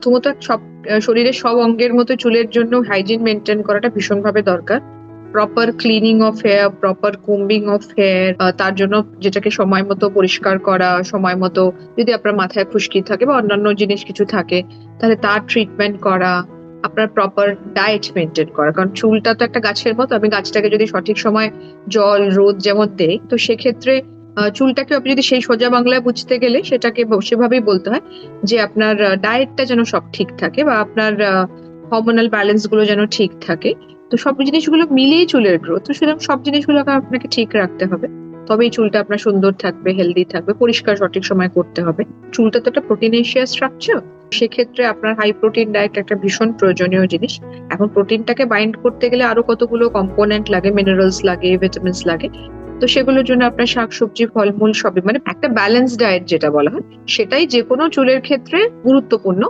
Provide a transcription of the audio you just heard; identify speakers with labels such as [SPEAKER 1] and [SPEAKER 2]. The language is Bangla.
[SPEAKER 1] প্রথমত শরীরের সব অঙ্গের মতো চুলের জন্য হাইজিন মেনটেন করাটা ভীষণভাবে দরকার। Proper cleaning of hair, proper combing of hair, তার জন্য যেটাকে সময় মতো পরিষ্কার করা, সময় মতো যদি আপনার মাথায় খুশকি থাকে বা অন্যান্য জিনিস কিছু থাকে তাহলে তার ট্রিটমেন্ট করা, আপনার প্রপার ডায়েট মেনটেন করা। কারণ চুলটা তো একটা গাছের মতো, আমি গাছটাকে যদি সঠিক সময় জল রোদ যেমন দেই, তো সেক্ষেত্রে চুলটাকে আপনি যদি সেই সোজা বাংলায় বুঝতে গেলে সেটাকে সেভাবেই বলতে হয় যে আপনার ডায়েটটা যেন সব ঠিক থাকে বা আপনার হরমোনাল ব্যালেন্স গুলো যেন ঠিক থাকে। তো সব জিনিসগুলো মিলিয়ে চুলের গ্রোথ, তো সুতরাং সব জিনিসগুলোকে আপনাকে ঠিক রাখতে হবে, তবেই চুলটা আপনার সুন্দর থাকবে, হেলদি থাকবে, পরিষ্কার সঠিক সময় করতে হবে। চুলটা তো একটা প্রোটিনেশিয়াস স্ট্রাকচার, সেক্ষেত্রে আপনার হাই প্রোটিন ডায়েট একটা ভীষণ প্রয়োজনীয় জিনিস। এখন প্রোটিনটাকে বাইন্ড করতে গেলে আরো কতগুলো কম্পোনেন্ট লাগে, মিনারেলস লাগে, ভিটামিনস লাগে। তো সেগুলোর জন্য আপনার শাকসবজি, ফলমূল সবই, মানে একটা ব্যালেন্স ডায়েট যেটা বলা হয়, সেটাই যে কোনো চুলের ক্ষেত্রে গুরুত্বপূর্ণ।